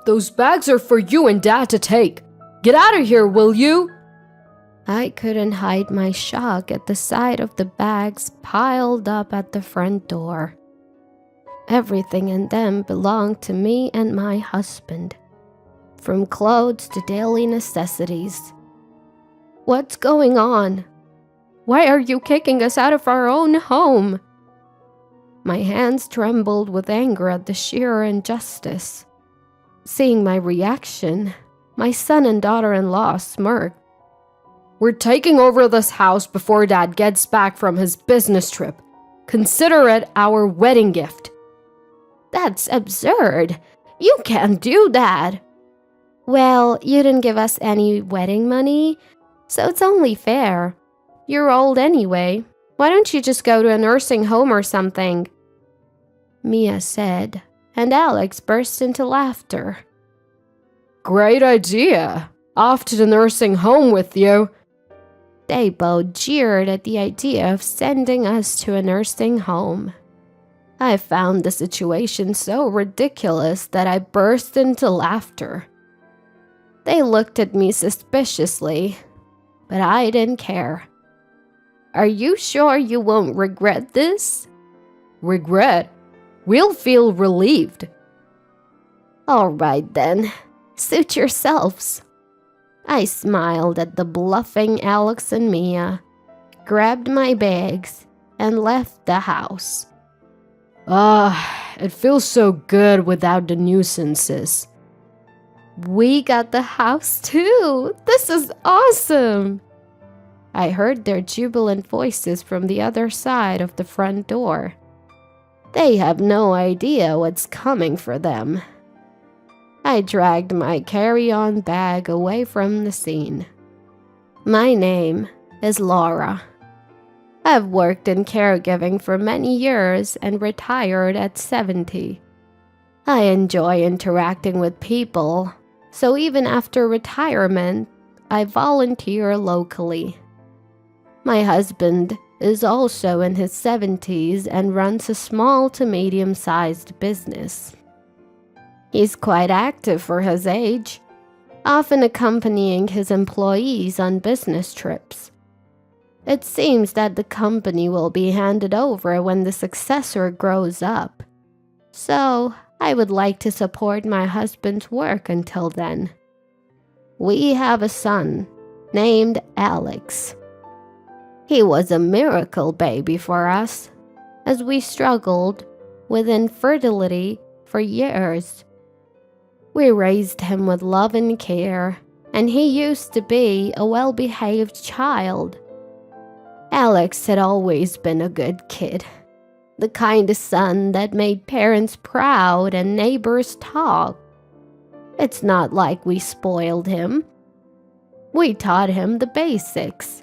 Those bags are for you and Dad to take. Get out of here, will you? I couldn't hide my shock at the sight of the bags piled up at the front door. Everything in them belonged to me and my husband, from clothes to daily necessities. What's going on? Why are you kicking us out of our own home? My hands trembled with anger at the sheer injustice. Seeing my reaction, my son and daughter-in-law smirked. We're taking over this house before Dad gets back from his business trip. Consider it our wedding gift. That's absurd. You can't do that. Well, you didn't give us any wedding money, so it's only fair. You're old anyway. Why don't you just go to a nursing home or something? Mia said, and Alex burst into laughter. Great idea. Off to the nursing home with you. They both jeered at the idea of sending us to a nursing home. I found the situation so ridiculous that I burst into laughter. They looked at me suspiciously, but I didn't care. Are you sure you won't regret this? Regret? We'll feel relieved. All right then, suit yourselves. I smiled at the bluffing Alex and Mia, grabbed my bags, and left the house. It feels so good without the nuisances. We got the house too. This is awesome. I heard their jubilant voices from the other side of the front door. They have no idea what's coming for them. I dragged my carry-on bag away from the scene. My name is Laura. I've worked in caregiving for many years and retired at 70. I enjoy interacting with people, so even after retirement, I volunteer locally. My husband is also in his 70s and runs a small to medium-sized business. He's quite active for his age, often accompanying his employees on business trips. It seems that the company will be handed over when the successor grows up, so I would like to support my husband's work until then. We have a son named Alex. He was a miracle baby for us, as we struggled with infertility for years. We raised him with love and care, and he used to be a well-behaved child. Alex had always been a good kid, the kind of son that made parents proud and neighbors talk. It's not like we spoiled him. We taught him the basics.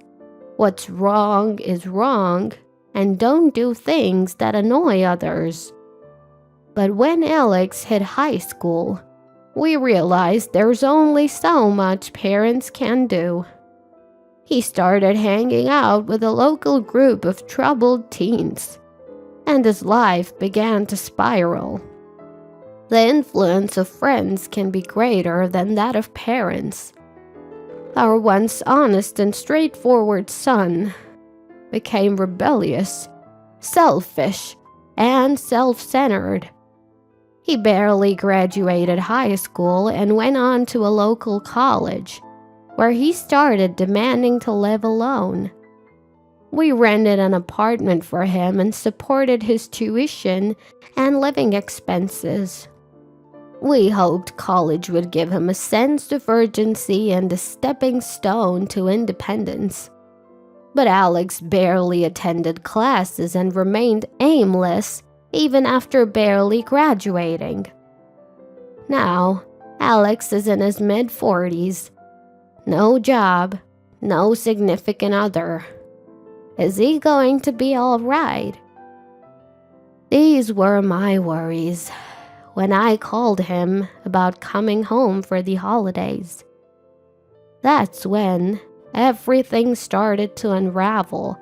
What's wrong is wrong, and don't do things that annoy others. But when Alex hit high school, we realized there's only so much parents can do. He started hanging out with a local group of troubled teens, and his life began to spiral. The influence of friends can be greater than that of parents. Our once honest and straightforward son became rebellious, selfish, and self-centered. He barely graduated high school and went on to a local college, where he started demanding to live alone. We rented an apartment for him and supported his tuition and living expenses. We hoped college would give him a sense of urgency and a stepping stone to independence. But Alex barely attended classes and remained aimless even after barely graduating. Now, Alex is in his mid-40s. No job, no significant other. Is he going to be all right? These were my worries when I called him about coming home for the holidays. That's when everything started to unravel.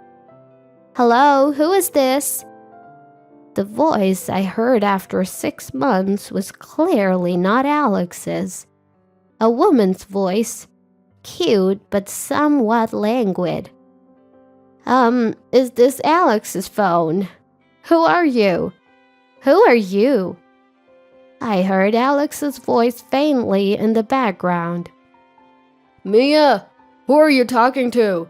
Hello, who is this? The voice I heard after 6 months was clearly not Alex's. A woman's voice, cute but somewhat languid. Is this Alex's phone? Who are you? Who are you? I heard Alex's voice faintly in the background. Mia, who are you talking to?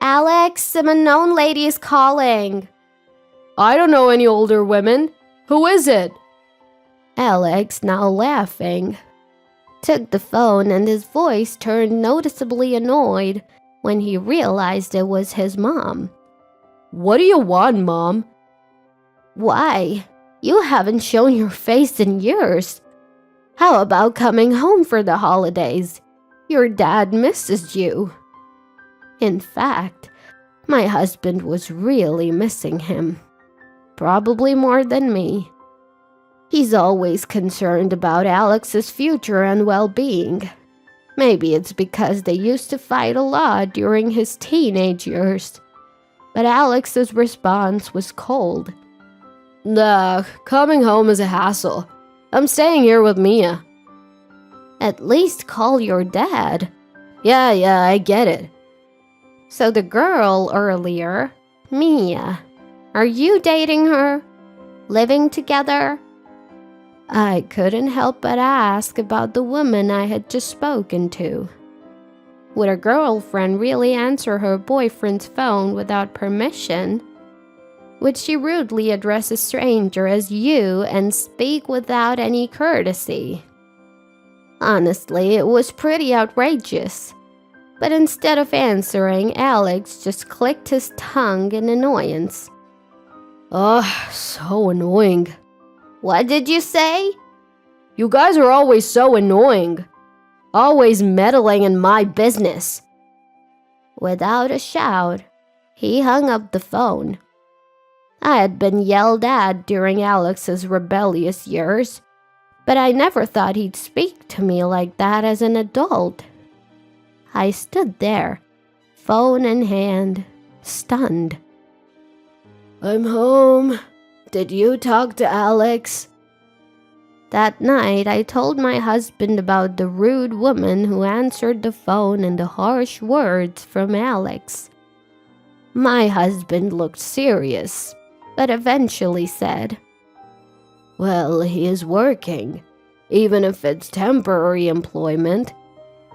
Alex, some unknown lady is calling. I don't know any older women. Who is it? Alex, now laughing, took the phone and his voice turned noticeably annoyed when he realized it was his mom. What do you want, Mom? Why? You haven't shown your face in years. How about coming home for the holidays? Your dad misses you. In fact, my husband was really missing him. Probably more than me. He's always concerned about Alex's future and well-being. Maybe it's because they used to fight a lot during his teenage years. But Alex's response was cold. Nah, coming home is a hassle. I'm staying here with Mia. At least call your dad. Yeah, I get it. So the girl earlier, Mia, are you dating her? Living together? I couldn't help but ask about the woman I had just spoken to. Would a girlfriend really answer her boyfriend's phone without permission? Would she rudely address a stranger as you and speak without any courtesy? Honestly, it was pretty outrageous. But instead of answering, Alex just clicked his tongue in annoyance. Ugh, so annoying. What did you say? You guys are always so annoying. Always meddling in my business. Without a shout, he hung up the phone. I had been yelled at during Alex's rebellious years, but I never thought he'd speak to me like that as an adult. I stood there, phone in hand, stunned. I'm home. Did you talk to Alex? That night, I told my husband about the rude woman who answered the phone and the harsh words from Alex. My husband looked serious, but eventually said, Well, he is working. Even if it's temporary employment,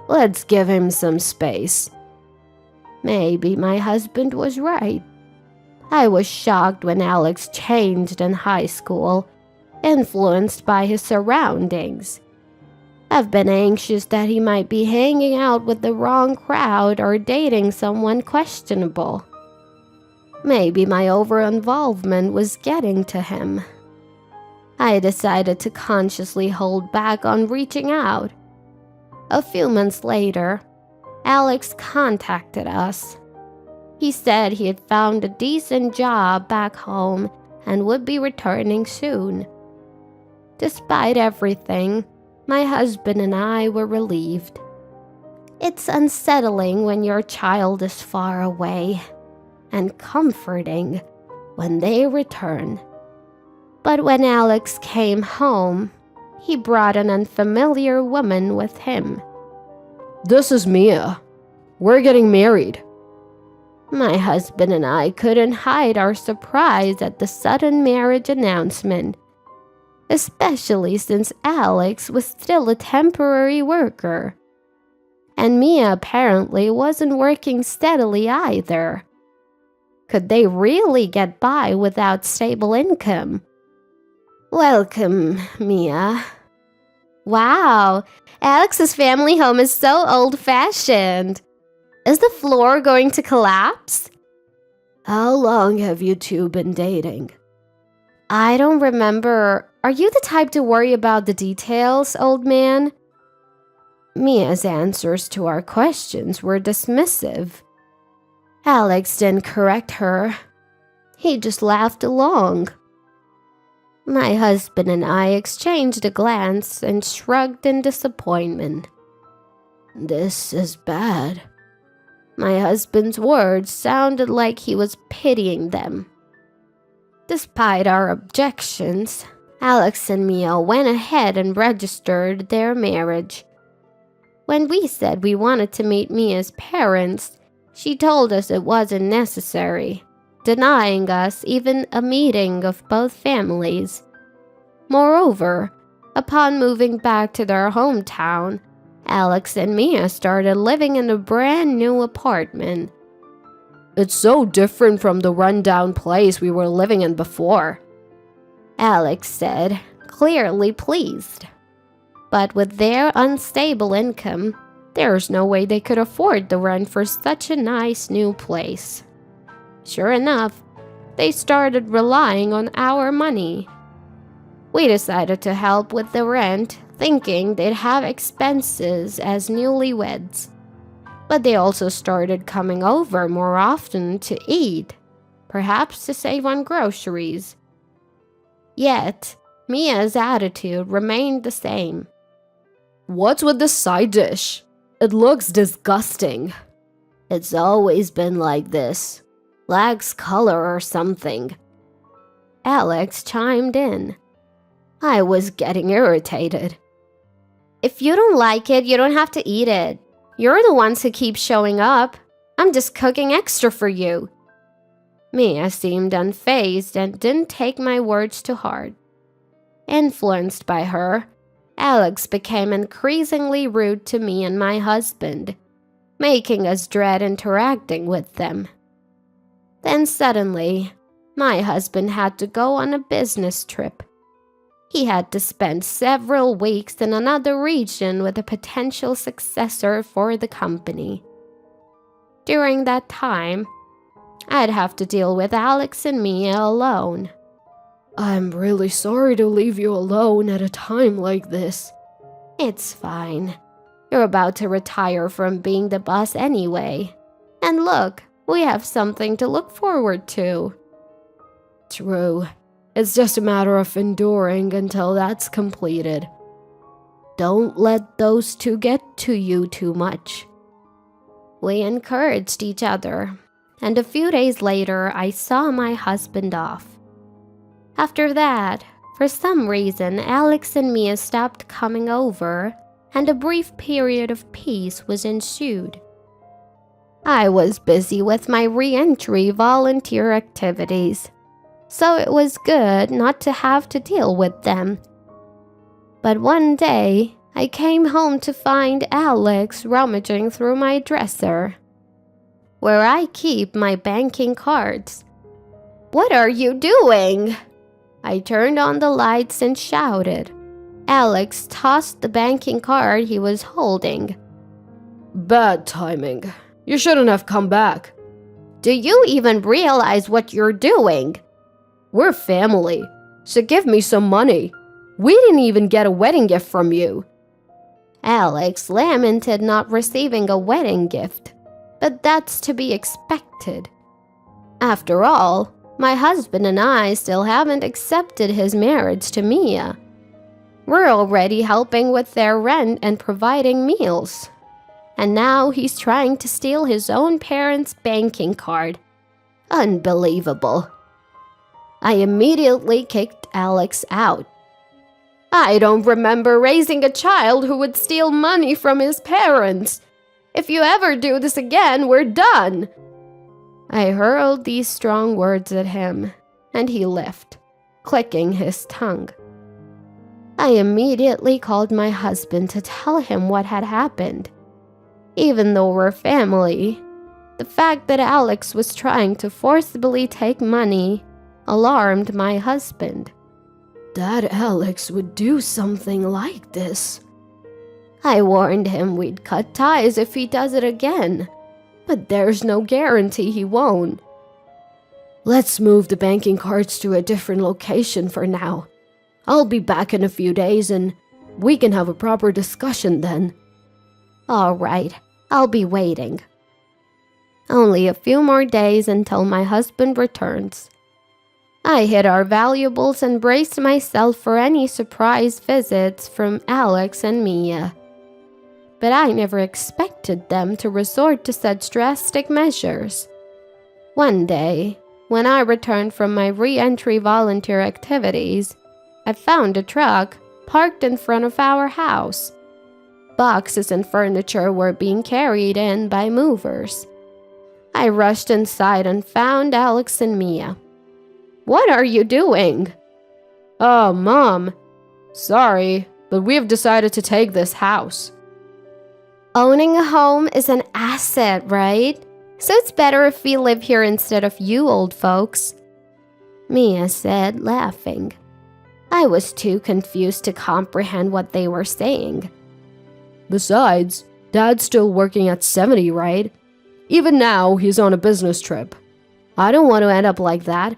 let's give him some space. Maybe my husband was right. I was shocked when Alex changed in high school, influenced by his surroundings. I've been anxious that he might be hanging out with the wrong crowd or dating someone questionable. Maybe my over-involvement was getting to him. I decided to consciously hold back on reaching out. A few months later, Alex contacted us. He said he had found a decent job back home and would be returning soon. Despite everything, my husband and I were relieved. It's unsettling when your child is far away, and comforting when they return. But when Alex came home, he brought an unfamiliar woman with him. This is Mia. We're getting married. My husband and I couldn't hide our surprise at the sudden marriage announcement, especially since Alex was still a temporary worker. And Mia apparently wasn't working steadily either. Could they really get by without stable income? Welcome, Mia. Wow, Alex's family home is so old-fashioned. Is the floor going to collapse? How long have you two been dating? I don't remember. Are you the type to worry about the details, old man? Mia's answers to our questions were dismissive. Alex didn't correct her. He just laughed along. My husband and I exchanged a glance and shrugged in disappointment. This is bad. My husband's words sounded like he was pitying them. Despite our objections, Alex and Mia went ahead and registered their marriage. When we said we wanted to meet Mia's parents, she told us it wasn't necessary, denying us even a meeting of both families. Moreover, upon moving back to their hometown, Alex and Mia started living in a brand new apartment. It's so different from the rundown place we were living in before, Alex said, clearly pleased. But with their unstable income, there's no way they could afford the rent for such a nice new place. Sure enough, they started relying on our money. We decided to help with the rent, thinking they'd have expenses as newlyweds. But they also started coming over more often to eat, perhaps to save on groceries. Yet, Mia's attitude remained the same. What's with this side dish? It looks disgusting. It's always been like this. Lacks color or something. Alex chimed in. I was getting irritated. If you don't like it, you don't have to eat it. You're the ones who keep showing up. I'm just cooking extra for you. Mia seemed unfazed and didn't take my words to heart. Influenced by her, Alex became increasingly rude to me and my husband, making us dread interacting with them. Then suddenly, my husband had to go on a business trip. He had to spend several weeks in another region with a potential successor for the company. During that time, I'd have to deal with Alex and Mia alone. I'm really sorry to leave you alone at a time like this. It's fine. You're about to retire from being the boss anyway. And look, we have something to look forward to. True. It's just a matter of enduring until that's completed. Don't let those two get to you too much. We encouraged each other, and a few days later I saw my husband off. After that, for some reason, Alex and Mia stopped coming over, and a brief period of peace was ensued. I was busy with my re-entry volunteer activities, so it was good not to have to deal with them. But one day, I came home to find Alex rummaging through my dresser, where I keep my banking cards. What are you doing? I turned on the lights and shouted. Alex tossed the banking card he was holding. Bad timing. You shouldn't have come back. Do you even realize what you're doing? We're family, so give me some money. We didn't even get a wedding gift from you. Alex lamented not receiving a wedding gift, but that's to be expected. After all, my husband and I still haven't accepted his marriage to Mia. We're already helping with their rent and providing meals. And now he's trying to steal his own parents' banking card. Unbelievable. I immediately kicked Alex out. I don't remember raising a child who would steal money from his parents. If you ever do this again, we're done. I hurled these strong words at him, and he left, clicking his tongue. I immediately called my husband to tell him what had happened. Even though we're family, the fact that Alex was trying to forcibly take money alarmed my husband. That Alex would do something like this. I warned him we'd cut ties if he does it again, but there's no guarantee he won't. Let's move the banking cards to a different location for now. I'll be back in a few days and we can have a proper discussion then. All right, I'll be waiting. Only a few more days until my husband returns. I hid our valuables and braced myself for any surprise visits from Alex and Mia. But I never expected them to resort to such drastic measures. One day, When I returned from my re-entry volunteer activities, I found a truck parked in front of our house. Boxes and furniture were being carried in by movers. I rushed inside and found Alex and Mia. "What are you doing?" "Oh, Mom. Sorry, but we have decided to take this house." "Owning a home is an asset, right? So it's better if we live here instead of you old folks," Mia said, laughing. I was too confused to comprehend what they were saying. "Besides, Dad's still working at 70, right? Even now, he's on a business trip. I don't want to end up like that.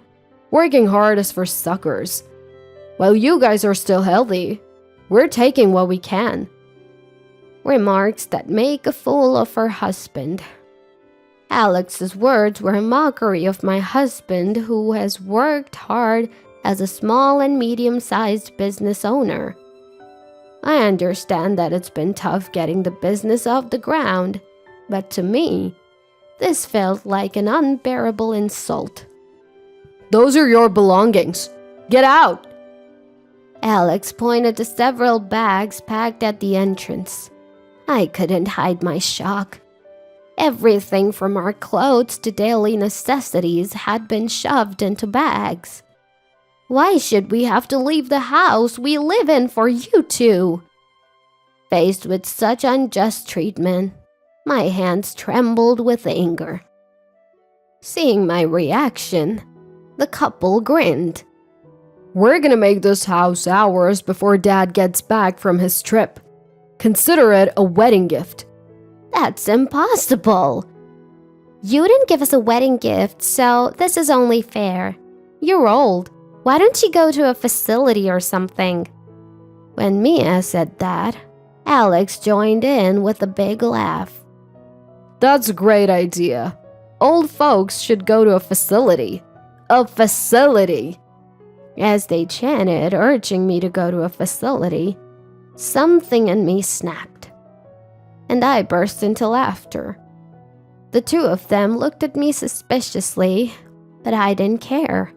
Working hard is for suckers. While you guys are still healthy, we're taking what we can." Remarks that make a fool of her husband. Alex's words were a mockery of my husband, who has worked hard as a small and medium-sized business owner. I understand that it's been tough getting the business off the ground, but to me, this felt like an unbearable insult. "Those are your belongings. Get out!" Alex pointed to several bags packed at the entrance. I couldn't hide my shock. Everything from our clothes to daily necessities had been shoved into bags. Why should we have to leave the house we live in for you two? Faced with such unjust treatment, my hands trembled with anger. Seeing my reaction, the couple grinned. "We're gonna make this house ours before Dad gets back from his trip. Consider it a wedding gift." "That's impossible. You didn't give us a wedding gift, so this is only fair. You're old. Why don't you go to a facility or something?" When Mia said that, Alex joined in with a big laugh. "That's a great idea. Old folks should go to a facility. A facility!" As they chanted, urging me to go to a facility, something in me snapped, and I burst into laughter. The two of them looked at me suspiciously, but I didn't care.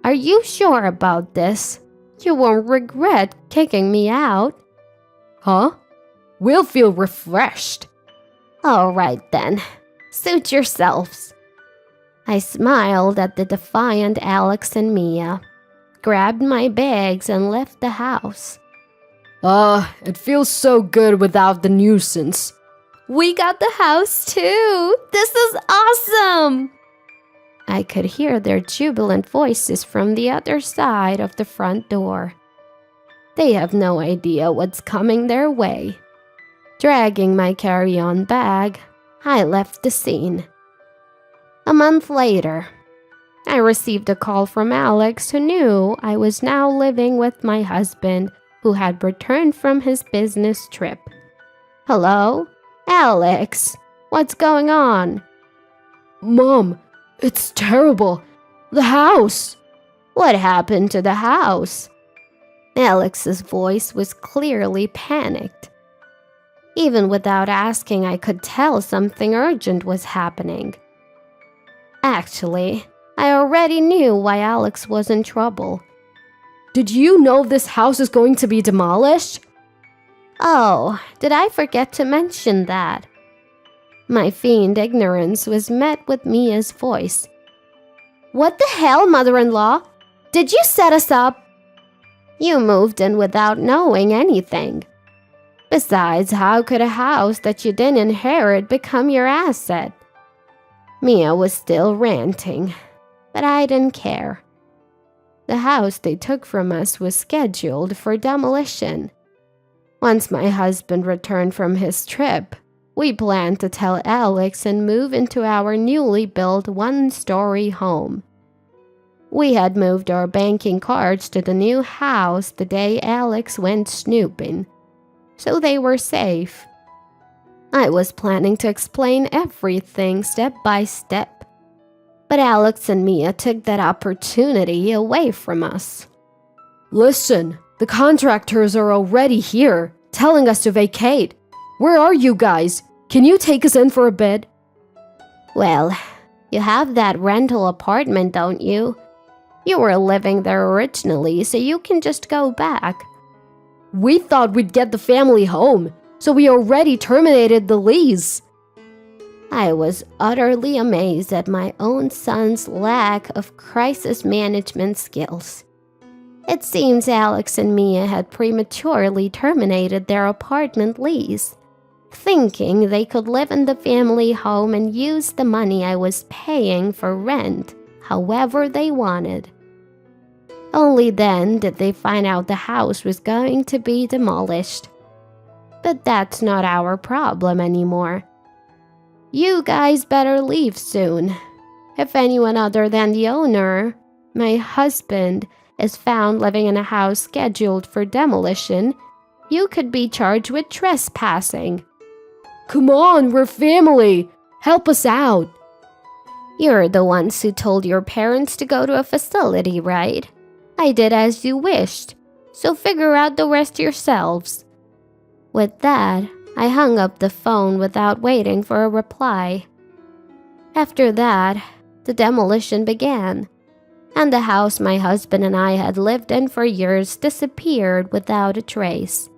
"Are you sure about this? You won't regret kicking me out?" "Huh? We'll feel refreshed." "All right then, suit yourselves." I smiled at the defiant Alex and Mia, grabbed my bags and left the house. It feels so good without the nuisance." "We got the house too! This is awesome!" I could hear their jubilant voices from the other side of the front door. They have no idea what's coming their way. Dragging my carry-on bag, I left the scene. A month later, I received a call from Alex, who knew I was now living with my husband, who had returned from his business trip. "Hello? Alex, what's going on?" "Mom, it's terrible. The house." "What happened to the house?" Alex's voice was clearly panicked. Even without asking, I could tell something urgent was happening. Actually, I already knew why Alex was in trouble. "Did you know this house is going to be demolished?" Oh, did I forget to mention that? My feigned ignorance was met with Mia's voice. "What the hell, mother-in-law? Did you set us up? You moved in without knowing anything. Besides, how could a house that you didn't inherit become your asset?" Mia was still ranting, but I didn't care. The house they took from us was scheduled for demolition. Once my husband returned from his trip, we planned to tell Alex and move into our newly built one-story home. We had moved our banking cards to the new house the day Alex went snooping, so they were safe. I was planning to explain everything step by step, but Alex and Mia took that opportunity away from us. "Listen, the contractors are already here, telling us to vacate. Where are you guys? Can you take us in for a bit?" Well, You have that rental apartment, don't you? You were living there originally, so you can just go back. We thought we'd get the family home, so we already terminated the lease. I was utterly amazed at my own son's lack of crisis management skills. It seems Alex and Mia had prematurely terminated their apartment lease, thinking they could live in the family home and use the money I was paying for rent however they wanted. Only then did they find out the house was going to be demolished. But that's not our problem anymore. You guys better leave soon. If anyone other than the owner, my husband, is found living in a house scheduled for demolition, you could be charged with trespassing. Come on, we're family. Help us out. You're the ones who told your parents to go to a facility, right? I did as you wished, so figure out the rest yourselves. With that, I hung up the phone without waiting for a reply. After that, the demolition began, and the house my husband and I had lived in for years disappeared without a trace.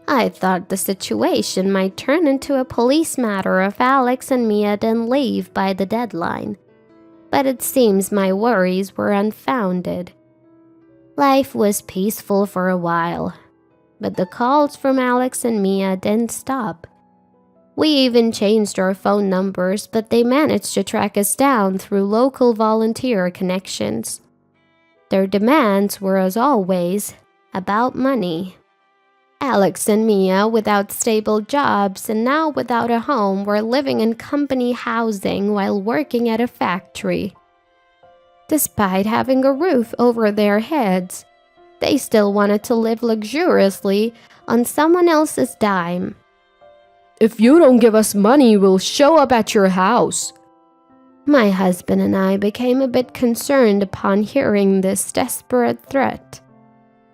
I thought the situation might turn into a police matter if Alex and Mia didn't leave by the deadline, but it seems my worries were unfounded. Life was peaceful for a while, but the calls from Alex and Mia didn't stop. We even changed our phone numbers, but they managed to track us down through local volunteer connections. Their demands were, as always, about money. Alex and Mia, without stable jobs and now without a home, were living in company housing while working at a factory. Despite having a roof over their heads, they still wanted to live luxuriously on someone else's dime. If you don't give us money, we'll show up at your house. My husband and I became a bit concerned upon hearing this desperate threat.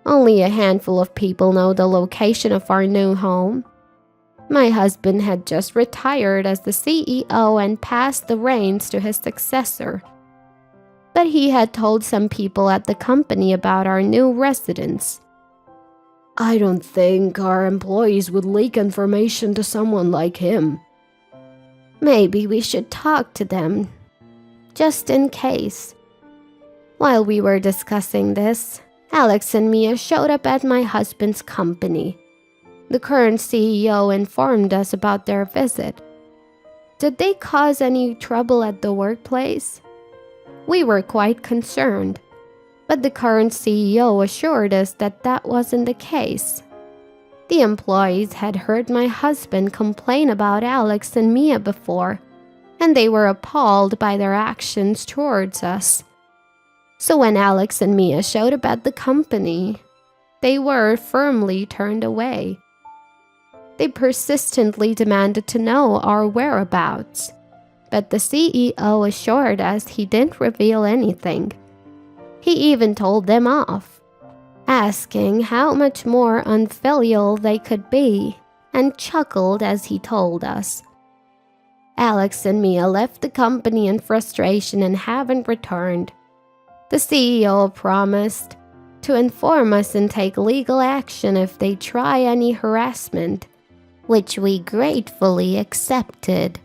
Only a handful of people know the location of our new home. My husband had just retired as the CEO and passed the reins to his successor. But he had told some people at the company about our new residence. I don't think our employees would leak information to someone like him. Maybe we should talk to them, just in case. While we were discussing this, Alex and Mia showed up at my husband's company. The current CEO informed us about their visit. Did they cause any trouble at the workplace? We were quite concerned, but the current CEO assured us that that wasn't the case. The employees had heard my husband complain about Alex and Mia before, and they were appalled by their actions towards us. So when Alex and Mia showed up at the company, they were firmly turned away. They persistently demanded to know our whereabouts, but the CEO assured us he didn't reveal anything. He even told them off, asking how much more unfilial they could be, and chuckled as he told us. Alex and Mia left the company in frustration and haven't returned. The CEO promised to inform us and take legal action if they try any harassment, which we gratefully accepted.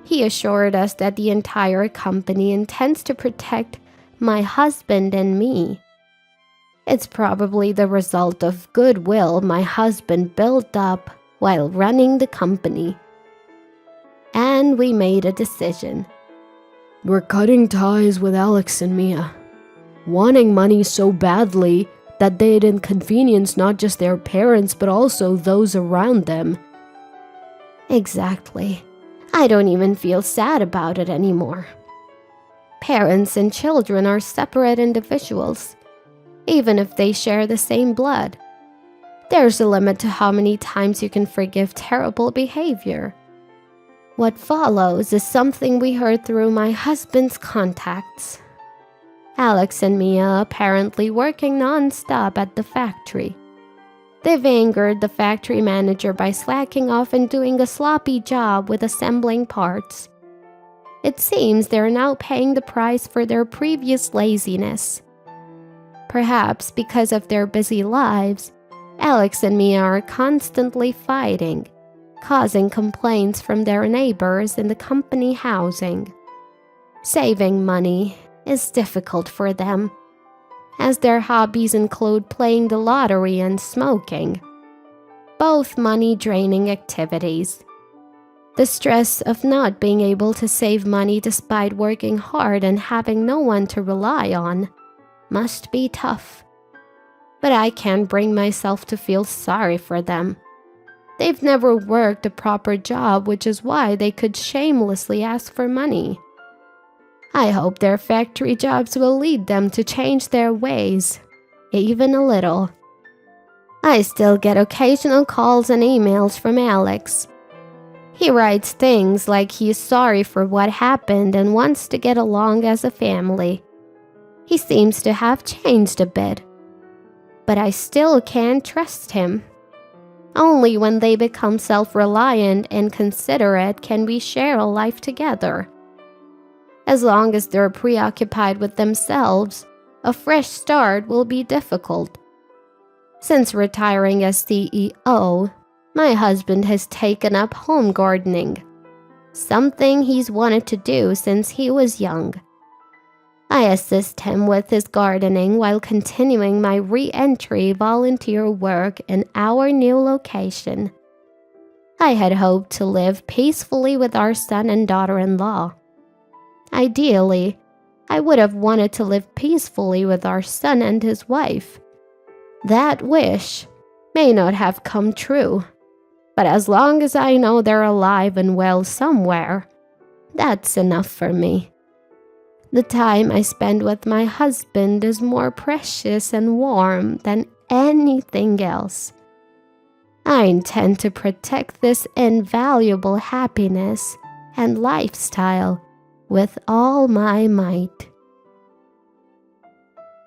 He assured us that the entire company intends to protect my husband and me. It's probably the result of goodwill my husband built up while running the company. And we made a decision. We're cutting ties with Alex and Mia, wanting money so badly that they'd inconvenience not just their parents but also those around them. Exactly. I don't even feel sad about it anymore. Parents and children are separate individuals, even if they share the same blood. There's a limit to how many times you can forgive terrible behavior. What follows is something we heard through my husband's contacts. Alex and Mia apparently working non-stop at the factory. They've angered the factory manager by slacking off and doing a sloppy job with assembling parts. It seems they're now paying the price for their previous laziness. Perhaps because of their busy lives, Alex and Mia are constantly fighting, causing complaints from their neighbors in the company housing. Saving money is difficult for them, as their hobbies include playing the lottery and smoking, both money-draining activities. The stress of not being able to save money despite working hard and having no one to rely on must be tough. But I can't bring myself to feel sorry for them. They've never worked a proper job, which is why they could shamelessly ask for money. I hope their factory jobs will lead them to change their ways, even a little. I still get occasional calls and emails from Alex. He writes things like he's sorry for what happened and wants to get along as a family. He seems to have changed a bit, but I still can't trust him. Only when they become self-reliant and considerate can we share a life together. As long as they're preoccupied with themselves, a fresh start will be difficult. Since retiring as CEO, my husband has taken up home gardening, something he's wanted to do since he was young. I assist him with his gardening while continuing my re-entry volunteer work in our new location. I had hoped to live peacefully with our son and daughter-in-law. Ideally, I would have wanted to live peacefully with our son and his wife. That wish may not have come true, but as long as I know they're alive and well somewhere, that's enough for me. The time I spend with my husband is more precious and warm than anything else. I intend to protect this invaluable happiness and lifestyle with all my might.